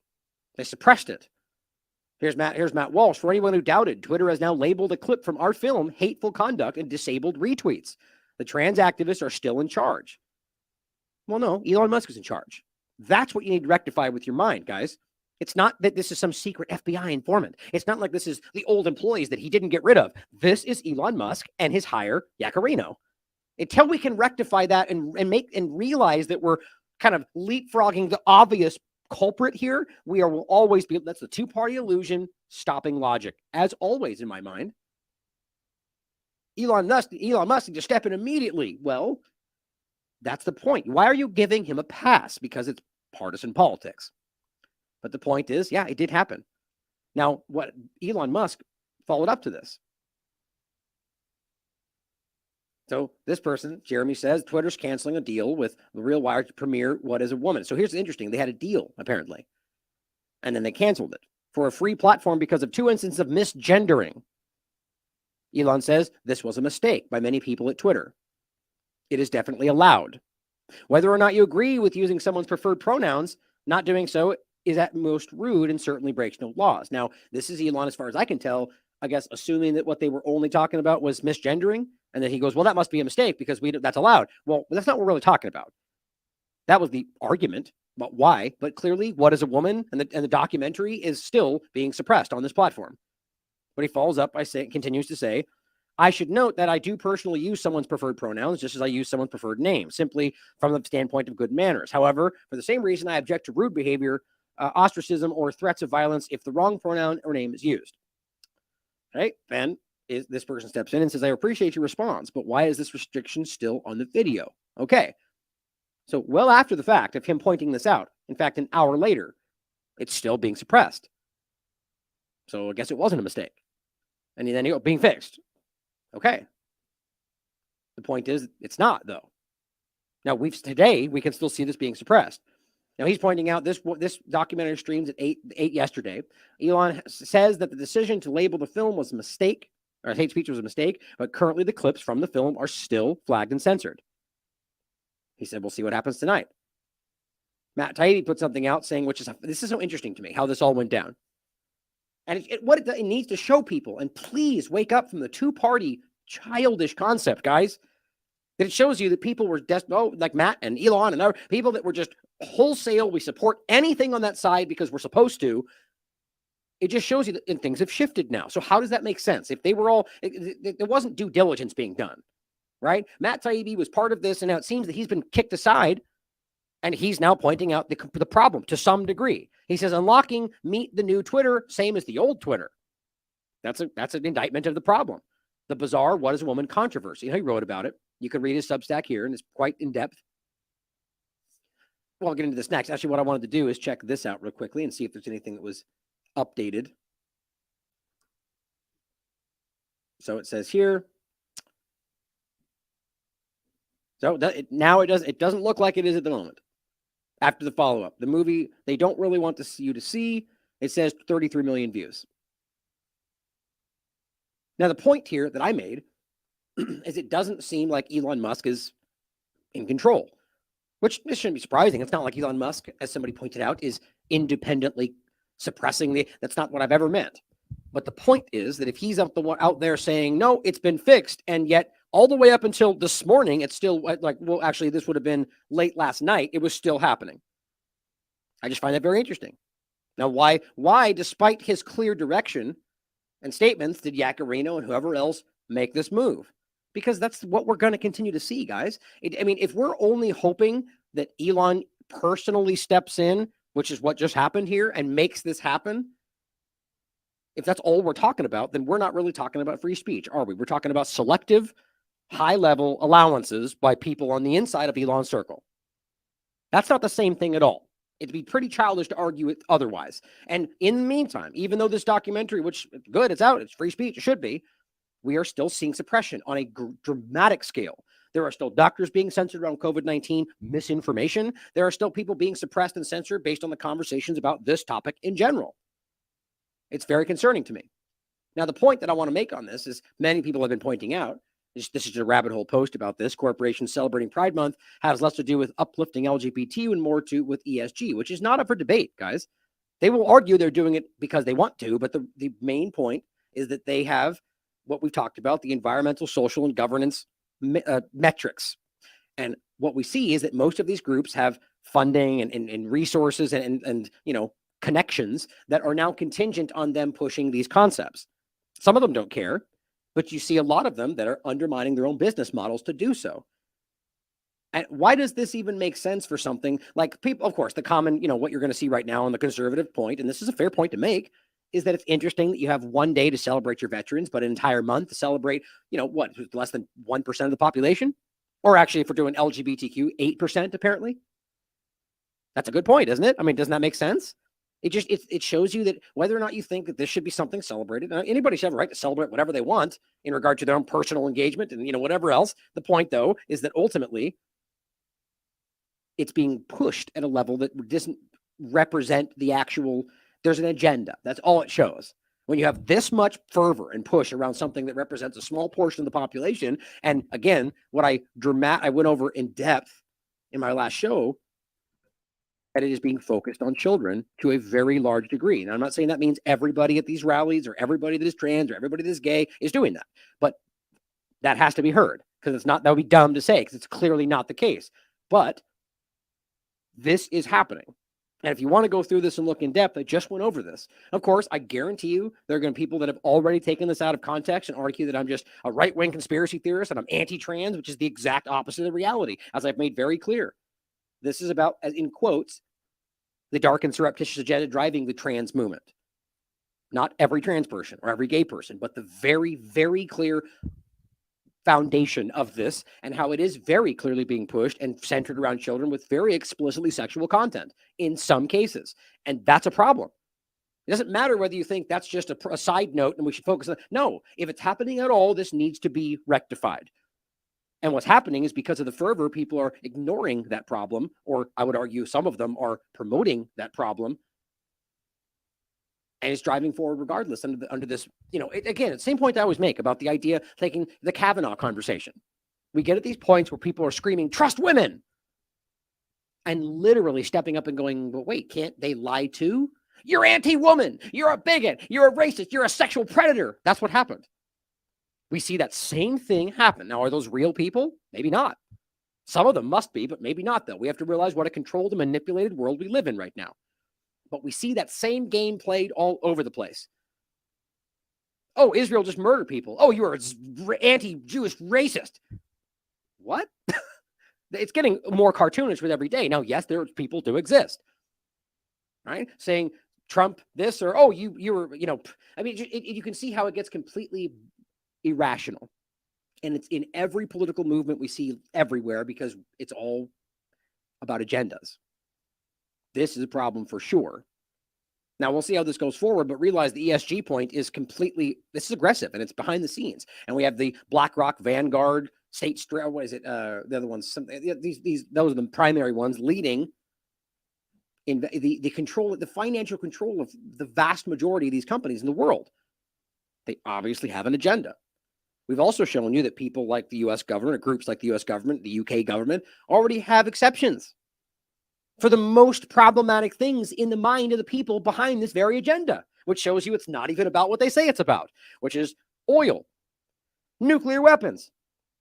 [SPEAKER 1] They suppressed it. Here's Matt Walsh. For anyone who doubted, Twitter has now labeled a clip from our film hateful conduct and disabled retweets. The trans activists are still in charge. Well, no, Elon Musk is in charge. That's what you need to rectify with your mind, guys. It's not that this is some secret FBI informant. It's not like this is the old employees that he didn't get rid of. This is Elon Musk and his hire, Yaccarino. Until we can rectify that and realize that we're kind of leapfrogging the obvious culprit here, will always be, that's the two-party illusion, stopping logic, as always in my mind. Elon Musk needs to step in immediately. Well, that's the point. Why are you giving him a pass? Because it's partisan politics. But the point is, yeah, it did happen. Now, what Elon Musk followed up to this. So this person, Jeremy, says Twitter's canceling a deal with The Real Wire to premiere What is a Woman. So here's the interesting. They had a deal, apparently. And then they canceled it for a free platform because of 2 instances of misgendering. Elon says this was a mistake by many people at Twitter. It is definitely allowed. Whether or not you agree with using someone's preferred pronouns, not doing so is at most rude and certainly breaks no laws. Now, this is Elon, as far as I can tell, I guess, assuming that what they were only talking about was misgendering. And then he goes, well, that must be a mistake because that's allowed. Well, that's not what we're really talking about. That was the argument about why. But clearly, What is a Woman? And the documentary is still being suppressed on this platform. But he follows up by continues to say, I should note that I do personally use someone's preferred pronouns just as I use someone's preferred name, simply from the standpoint of good manners. However, for the same reason, I object to rude behavior, ostracism, or threats of violence if the wrong pronoun or name is used. Right? Then this person steps in and says, I appreciate your response, but why is this restriction still on the video? Okay. So well after the fact of him pointing this out, in fact, an hour later, it's still being suppressed. So I guess it wasn't a mistake. And then being fixed. Okay. The point is, it's not, though. Now, today, we can still see this being suppressed. Now, he's pointing out this documentary streams at 8 yesterday. Elon says that the decision to label the film was a mistake, or hate speech was a mistake, but currently the clips from the film are still flagged and censored. He said, we'll see what happens tonight. Matt Taibbi put something out saying, this is so interesting to me, how this all went down. And what it needs to show people, and please wake up from the two-party childish concept, guys, that it shows you that people were like Matt and Elon and other people that were just wholesale, we support anything on that side because we're supposed to. It just shows you that things have shifted now. So how does that make sense? If they were all, there wasn't due diligence being done, right? Matt Taibbi was part of this, and now it seems that he's been kicked aside, and he's now pointing out the problem to some degree. He says, unlocking meet the new Twitter, same as the old Twitter. That's an indictment of the problem. The bizarre What is a Woman controversy. He wrote about it. You can read his Substack here, and it's quite in depth. Well, I'll get into this next. Actually, what I wanted to do is check this out real quickly and see if there's anything that was updated. So it says here. So now it doesn't look like it is at the moment. After the follow-up, the movie they don't really want you to see. It says 33 million views. Now the point here that I made is it doesn't seem like Elon Musk is in control, which this shouldn't be surprising. It's not like Elon Musk, as somebody pointed out, is independently suppressing that's not what I've ever meant. But the point is that if he's out there saying, no, it's been fixed, and yet all the way up until this morning, it's still well, actually, this would have been late last night. It was still happening. I just find that very interesting. Now, why, despite his clear direction and statements, did Yaccarino and whoever else make this move? Because that's what we're going to continue to see, guys. If we're only hoping that Elon personally steps in, which is what just happened here, and makes this happen, if that's all we're talking about, then we're not really talking about free speech, are we? We're talking about selective, high-level allowances by people on the inside of Elon's circle. That's not the same thing at all. It'd be pretty childish to argue it otherwise. And in the meantime, even though this documentary, which good, it's out, it's free speech, it should be, we are still seeing suppression on a dramatic scale. There are still doctors being censored around COVID-19 misinformation. There are still people being suppressed and censored based on the conversations about this topic in general. It's very concerning to me. Now, the point that I want to make on this is many people have been pointing out, this is a rabbit hole post about this, corporations celebrating Pride Month has less to do with uplifting LGBT and more to with ESG, which is not up for debate, guys. They will argue they're doing it because they want to, but the main point is that they have what we've talked about, the environmental, social, and governance metrics. And what we see is that most of these groups have funding and resources and connections that are now contingent on them pushing these concepts. Some of them don't care, but you see a lot of them that are undermining their own business models to do so. And why does this even make sense for something like people? Of course, the common, what you're going to see right now on the conservative point, and this is a fair point to make, is that it's interesting that you have one day to celebrate your veterans, but an entire month to celebrate, less than 1% of the population? Or actually, if we're doing LGBTQ, 8% apparently. That's a good point, isn't it? I mean, doesn't that make sense? It shows you that whether or not you think that this should be something celebrated, anybody should have a right to celebrate whatever they want in regard to their own personal engagement and whatever else. The point, though, is that ultimately it's being pushed at a level that doesn't represent the actual. There's an agenda. That's all it shows. When you have this much fervor and push around something that represents a small portion of the population, and again, what I went over in depth in my last show, that it is being focused on children to a very large degree. And I'm not saying that means everybody at these rallies or everybody that is trans or everybody that is gay is doing that, but that has to be heard because that would be dumb to say because it's clearly not the case. But this is happening. And if you want to go through this and look in depth, I just went over this. Of course, I guarantee you there are going to be people that have already taken this out of context and argue that I'm just a right-wing conspiracy theorist and I'm anti-trans, which is the exact opposite of reality, as I've made very clear. This is about, as in quotes, the dark and surreptitious agenda driving the trans movement. Not every trans person or every gay person, but the very, very clear foundation of this and how it is very clearly being pushed and centered around children with very explicitly sexual content in some cases. And that's a problem. It doesn't matter whether you think that's just a side note and we should focus on. No, if it's happening at all, this needs to be rectified. And what's happening is because of the fervor, people are ignoring that problem, or I would argue some of them are promoting that problem. And it's driving forward regardless under this, again, it's the same point I always make about the idea taking the Kavanaugh conversation. We get at these points where people are screaming, trust women, and literally stepping up and going, but wait, can't they lie too? You're anti-woman. You're a bigot. You're a racist. You're a sexual predator. That's what happened. We see that same thing happen. Now, are those real people? Maybe not. Some of them must be, but maybe not, though. We have to realize what a controlled and manipulated world we live in right now. But we see that same game played all over the place. Oh, Israel just murdered people. Oh, you are anti-Jewish racist. What? It's getting more cartoonish with every day. Now, yes, there people do exist. Right? Saying Trump this or, oh, you were, I mean, you can see how it gets completely irrational. And it's in every political movement we see everywhere because it's all about agendas. This is a problem for sure. Now, we'll see how this goes forward, but realize the ESG point is this is aggressive and it's behind the scenes. And we have the BlackRock, Vanguard, State Street, what is it? The other ones, those are the primary ones leading in the control, the financial control of the vast majority of these companies in the world. They obviously have an agenda. We've also shown you that people like the U.S. government, or groups like the U.S. government, the U.K. government, already have exceptions for the most problematic things in the mind of the people behind this very agenda, which shows you it's not even about what they say it's about, which is oil, nuclear weapons.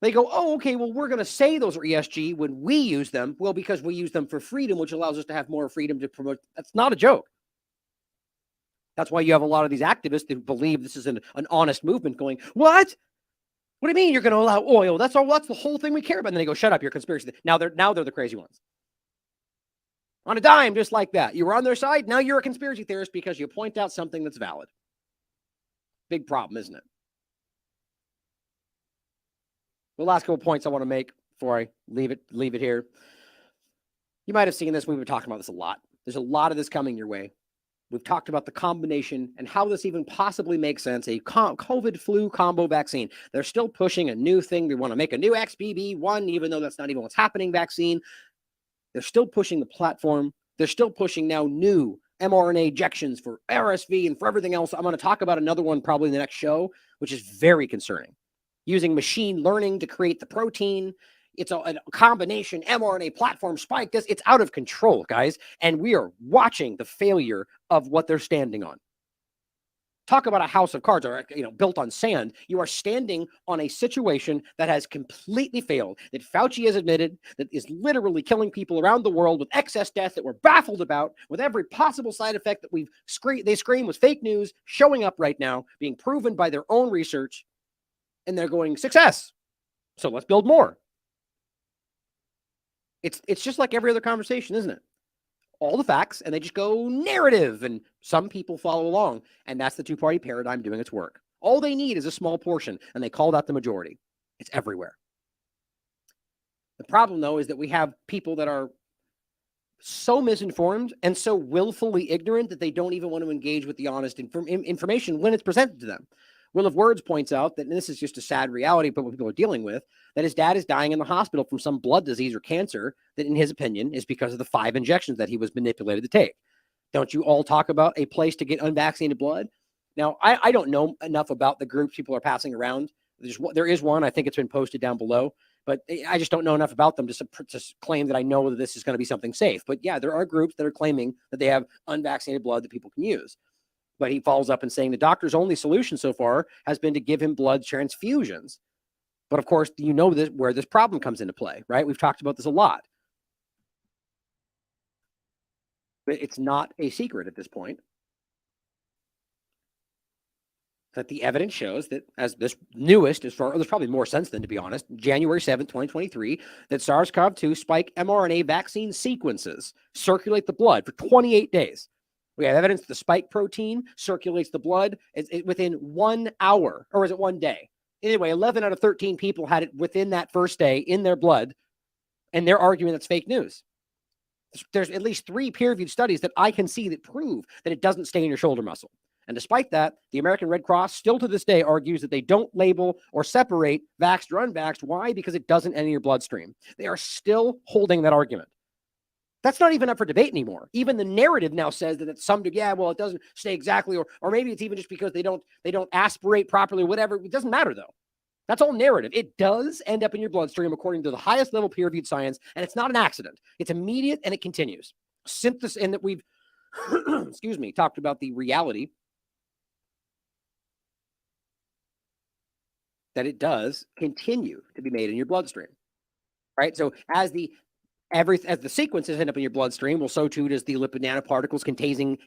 [SPEAKER 1] They go, oh, okay, well, we're going to say those are ESG when we use them. Well, because we use them for freedom, which allows us to have more freedom to promote. That's not a joke. That's why you have a lot of these activists who believe this is an honest movement going, what? What do you mean you're going to allow oil? That's the whole thing we care about. And then they go, shut up, you're a conspiracy. Now they're the crazy ones. On a dime, just like that. You were on their side. Now you're a conspiracy theorist because you point out something that's valid. Big problem, isn't it? The last couple points I want to make before I leave it here. You might have seen this. We've been talking about this a lot. There's a lot of this coming your way. We've talked about the combination and how this even possibly makes sense. A COVID flu combo vaccine. They're still pushing a new thing. They want to make a new XBB1, even though that's not even what's happening vaccine. They're still pushing the platform. They're still pushing now new mRNA injections for RSV and for everything else. I'm going to talk about another one probably in the next show, which is very concerning. Using machine learning to create the protein. It's a combination mRNA platform spike. It's out of control, guys. And we are watching the failure of what they're standing on. Talk about a house of cards or, built on sand. You are standing on a situation that has completely failed, that Fauci has admitted, that is literally killing people around the world with excess death that we're baffled about, with every possible side effect that they scream was fake news showing up right now, being proven by their own research. And they're going, success. So let's build more. It's just like every other conversation, isn't it? All the facts, and they just go narrative, and some people follow along, and that's the two-party paradigm doing its work. All they need is a small portion, and they call that the majority. It's everywhere. The problem, though, is that we have people that are so misinformed and so willfully ignorant that they don't even want to engage with the honest information when it's presented to them. Will of Words points out that, and this is just a sad reality, but what people are dealing with, that his dad is dying in the hospital from some blood disease or cancer that, in his opinion, is because of the 5 injections that he was manipulated to take. Don't you all talk about a place to get unvaccinated blood? Now, I don't know enough about the groups people are passing around. There is one. I think it's been posted down below, but I just don't know enough about them to claim that I know that this is going to be something safe. But yeah, there are groups that are claiming that they have unvaccinated blood that people can use. But he follows up and saying the doctor's only solution so far has been to give him blood transfusions. But of course, where this problem comes into play, right? We've talked about this a lot. But it's not a secret at this point that the evidence shows that, as this newest, there's probably more since then, to be honest, January 7th, 2023, that SARS-CoV-2 spike mRNA vaccine sequences circulate the blood for 28 days. We have evidence that the spike protein circulates the blood within 1 hour, or is it 1 day? Anyway, 11 out of 13 people had it within that first day in their blood, and they're arguing that's fake news. There's at least 3 peer-reviewed studies that I can see that prove that it doesn't stay in your shoulder muscle. And despite that, the American Red Cross still to this day argues that they don't label or separate vaxxed or unvaxxed. Why? Because it doesn't enter your bloodstream. They are still holding that argument. That's not even up for debate anymore. Even the narrative now says that it's it doesn't stay exactly, or maybe it's even just because they don't aspirate properly, whatever. It doesn't matter though. That's all narrative. It does end up in your bloodstream according to the highest level peer-reviewed science, and it's not an accident. It's immediate and it continues. Synthesis, and that we've talked about the reality that it does continue to be made in your bloodstream. Right? So as the sequences end up in your bloodstream, well, so too does the lipid nanoparticles containing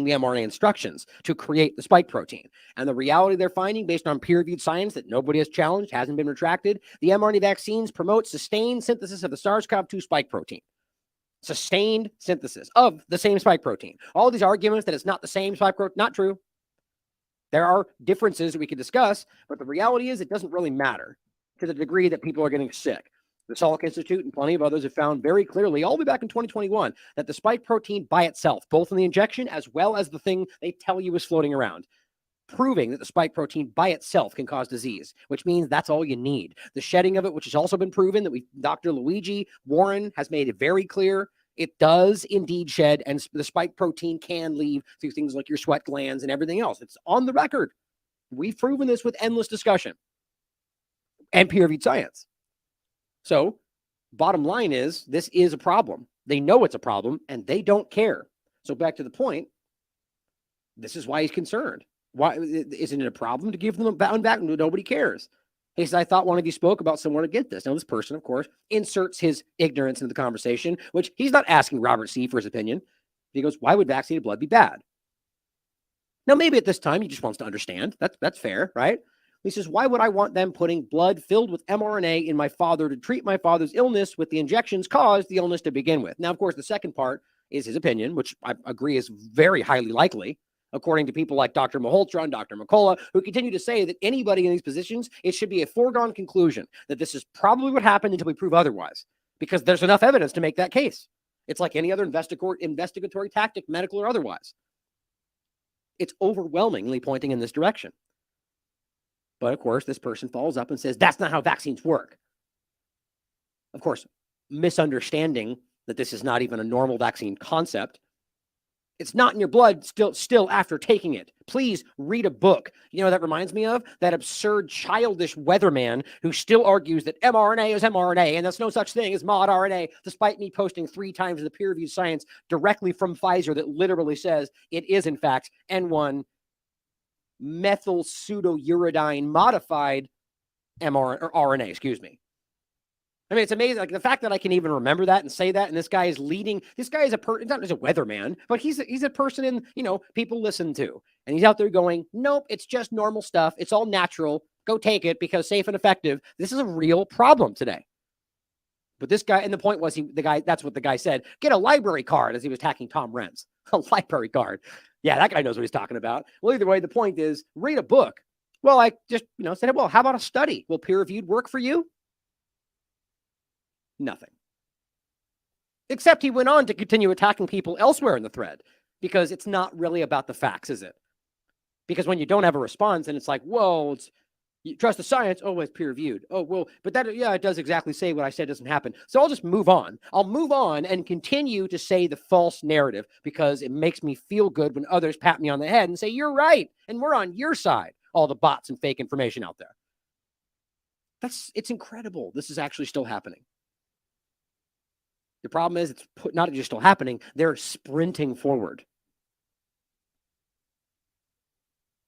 [SPEAKER 1] the mRNA instructions to create the spike protein. And the reality they're finding, based on peer-reviewed science that nobody has challenged, hasn't been retracted, the mRNA vaccines promote sustained synthesis of the SARS-CoV-2 spike protein. Sustained synthesis of the same spike protein. All these arguments that it's not the same spike protein, not true. There are differences that we can discuss, but the reality is it doesn't really matter to the degree that people are getting sick. The Salk Institute and plenty of others have found very clearly, all the way back in 2021, that the spike protein by itself, both in the injection as well as the thing they tell you is floating around, proving that the spike protein by itself can cause disease, which means that's all you need. The shedding of it, which has also been proven, that Dr. Luigi Warren has made it very clear, it does indeed shed, and the spike protein can leave through things like your sweat glands and everything else. It's on the record. We've proven this with endless discussion and peer-reviewed science. So, bottom line is, this is a problem. They know it's a problem, and they don't care. So back to the point, this is why he's concerned. Why isn't it a problem to give them a back? Nobody cares. He says, I thought one of you spoke about someone to get this. Now, this person, of course, inserts his ignorance into the conversation, which he's not asking Robert C. for his opinion. He goes, why would vaccinated blood be bad? Now, maybe at this time, he just wants to understand. That's fair, right? He says, why would I want them putting blood filled with mRNA in my father to treat my father's illness with the injections caused the illness to begin with? Now, of course, the second part is his opinion, which I agree is very highly likely, according to people like Dr. Malhotra and Dr. McCullough, who continue to say that anybody in these positions, it should be a foregone conclusion that this is probably what happened until we prove otherwise, because there's enough evidence to make that case. It's like any other investigatory tactic, medical or otherwise. It's overwhelmingly pointing in this direction. But of course, this person follows up and says, that's not how vaccines work. Of course, misunderstanding that this is not even a normal vaccine concept. It's not in your blood still after taking it. Please read a book. You know, that reminds me of that absurd, childish weatherman who still argues that mRNA is mRNA and there's no such thing as mod RNA, despite me posting 3 times the peer-reviewed science directly from Pfizer that literally says it is, in fact, N1 methyl pseudouridine modified mRNA or RNA, excuse me. I mean, it's amazing. Like the fact that I can even remember that and say that, and this guy is leading. This guy is not just a weatherman, but he's a person in, you know, people listen to, and he's out there going, nope, it's just normal stuff. It's all natural. Go take it because safe and effective. This is a real problem today. But this guy, and the point was, that's what the guy said. Get a library card as he was attacking Tom Renz. A library card. Yeah, that guy knows what he's talking about. Well, either way, the point is, read a book. Well, I just, said, well, how about a study? Will peer-reviewed work for you? Nothing. Except he went on to continue attacking people elsewhere in the thread, because it's not really about the facts, is it? Because when you don't have a response and it's like, whoa, you trust the science. Oh, it's peer reviewed. Oh, well, but it does exactly say what I said doesn't happen. So I'll just move on. I'll move on and continue to say the false narrative because it makes me feel good when others pat me on the head and say, you're right. And we're on your side. All the bots and fake information out there. It's incredible. This is actually still happening. The problem is it's not just still happening, they're sprinting forward.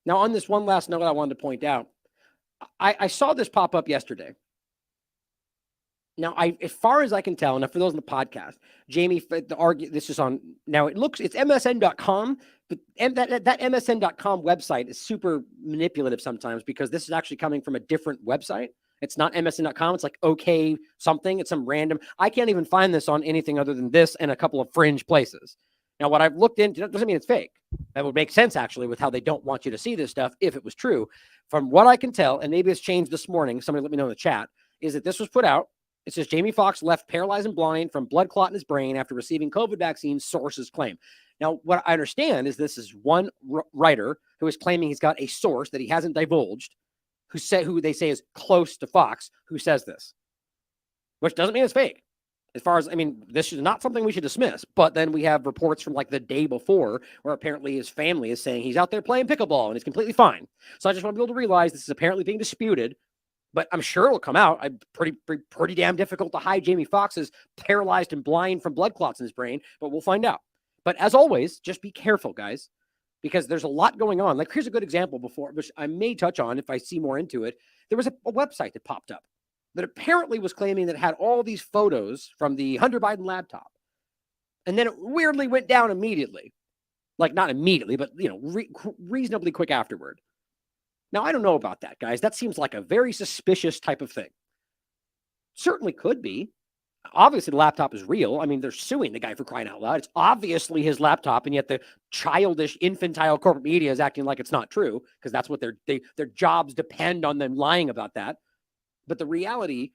[SPEAKER 1] Now, on this one last note I wanted to point out, I saw this pop up yesterday. Now, as far as I can tell, and for those in the podcast, Jamie, this is on, now it's MSN.com, but that MSN.com website is super manipulative sometimes because this is actually coming from a different website. It's not MSN.com. It's like okay something. It's some random. I can't even find this on anything other than this and a couple of fringe places. Now, what I've looked into doesn't mean it's fake. That would make sense, actually, with how they don't want you to see this stuff if it was true. From what I can tell, and maybe it's changed this morning, somebody let me know in the chat, is that this was put out. It says Jamie Foxx left paralyzed and blind from blood clot in his brain after receiving COVID vaccine, sources claim. Now, what I understand is this is one writer who is claiming he's got a source that he hasn't divulged, who they say is close to Fox, who says this, which doesn't mean it's fake. As far as, this is not something we should dismiss, but then we have reports from like the day before where apparently his family is saying he's out there playing pickleball and he's completely fine. So I just want people to realize this is apparently being disputed, but I'm sure it'll come out. Pretty damn difficult to hide Jamie Foxx's paralyzed and blind from blood clots in his brain, but we'll find out. But as always, just be careful, guys, because there's a lot going on. Like, here's a good example before, which I may touch on if I see more into it. There was a website that popped up that apparently was claiming that it had all these photos from the Hunter Biden laptop. And then it weirdly went down immediately. Like, not immediately, but, reasonably quick afterward. Now, I don't know about that, guys. That seems like a very suspicious type of thing. Certainly could be. Obviously, the laptop is real. They're suing the guy for crying out loud. It's obviously his laptop, and yet the childish, infantile corporate media is acting like it's not true because that's what their jobs depend on them lying about that. But the reality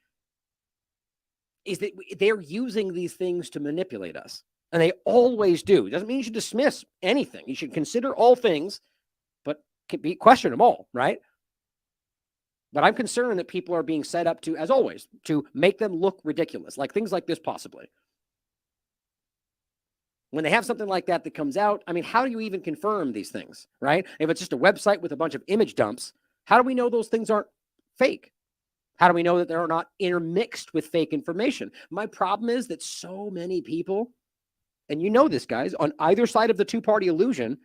[SPEAKER 1] is that they're using these things to manipulate us, and they always do. It doesn't mean you should dismiss anything. You should consider all things, but question them all, right? But I'm concerned that people are being set up to, as always, to make them look ridiculous, like things like this possibly. When they have something like that comes out, how do you even confirm these things, right? If it's just a website with a bunch of image dumps, how do we know those things aren't fake? How do we know that they're not intermixed with fake information? My problem is that so many people, and you know this, guys, on either side of the two-party illusion,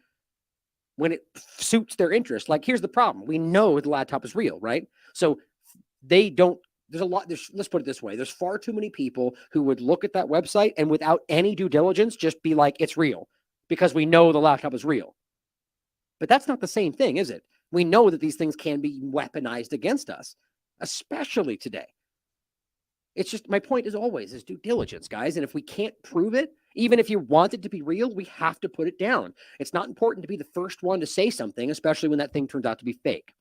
[SPEAKER 1] when it suits their interest, like here's the problem. We know the laptop is real, right? So they don't, let's put it this way. There's far too many people who would look at that website and without any due diligence, just be like, it's real because we know the laptop is real. But that's not the same thing, is it? We know that these things can be weaponized against us, especially today. It's just, my point is always is due diligence, guys. And if we can't prove it, even if you want it to be real, we have to put it down. It's not important to be the first one to say something, especially when that thing turns out to be fake.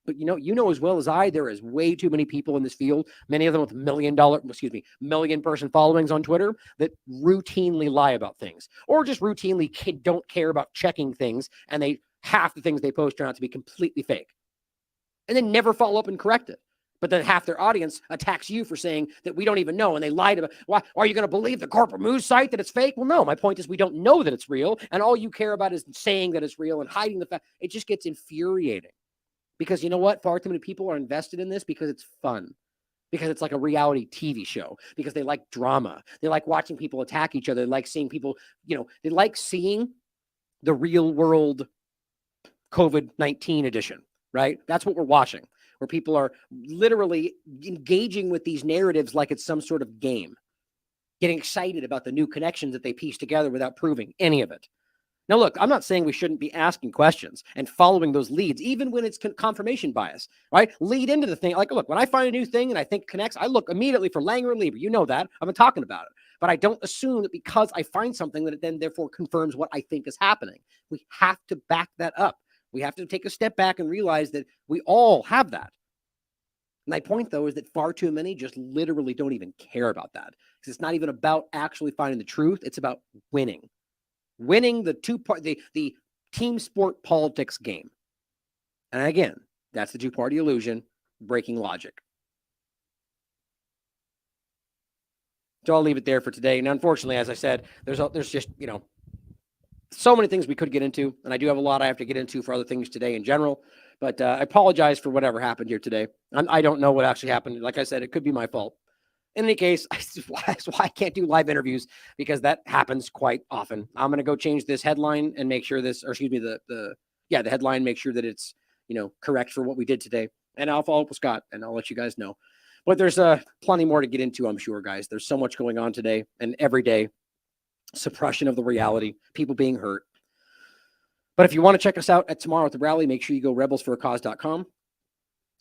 [SPEAKER 1] But you know as well as I, there is way too many people in this field, many of them with million person followings on Twitter, that routinely lie about things, or just routinely don't care about checking things, and half the things they post turn out to be completely fake, and then never follow up and correct it. But then half their audience attacks you for saying that we don't even know, and they lied about. Why are you going to believe the corporate news site that it's fake? Well, no. My point is we don't know that it's real, and all you care about is saying that it's real and hiding the fact. It just gets infuriating. Because you know what? Far too many people are invested in this because it's fun, because it's like a reality TV show, because they like drama. They like watching people attack each other. They like seeing people, they like seeing the real world COVID-19 edition, right? That's what we're watching, where people are literally engaging with these narratives like it's some sort of game, getting excited about the new connections that they piece together without proving any of it. Now, look, I'm not saying we shouldn't be asking questions and following those leads, even when it's confirmation bias, right? Lead into the thing. Like, look, when I find a new thing and I think it connects, I look immediately for Langer and Lieber. You know that. I've been talking about it. But I don't assume that because I find something that it then therefore confirms what I think is happening. We have to back that up. We have to take a step back and realize that we all have that. My point, though, is that far too many just literally don't even care about that. Because it's not even about actually finding the truth. It's about winning. Winning the the team sport politics game. And again, that's the two-party illusion, breaking logic. So I'll leave it there for today. And unfortunately, as I said, there's just, so many things we could get into. And I do have a lot I have to get into for other things today in general. But I apologize for whatever happened here today. I don't know what actually happened. Like I said, it could be my fault. In any case, that's why I can't do live interviews, because that happens quite often. I'm going to go change this headline and make sure the headline, make sure that it's, correct for what we did today. And I'll follow up with Scott and I'll let you guys know. But there's plenty more to get into, I'm sure, guys. There's so much going on today and every day. Suppression of the reality, people being hurt. But if you want to check us out at tomorrow at the rally, make sure you go rebelsforacause.com.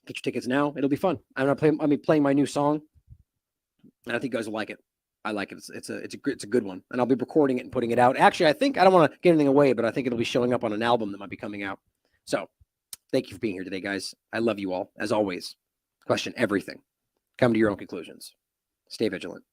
[SPEAKER 1] Get your tickets now. It'll be fun. I'll be playing my new song. And I think you guys will like it. I like it. It's a good one. And I'll be recording it and putting it out. Actually, I don't want to give anything away, but I think it'll be showing up on an album that might be coming out. So thank you for being here today, guys. I love you all. As always, question everything. Come to your own conclusions. Stay vigilant.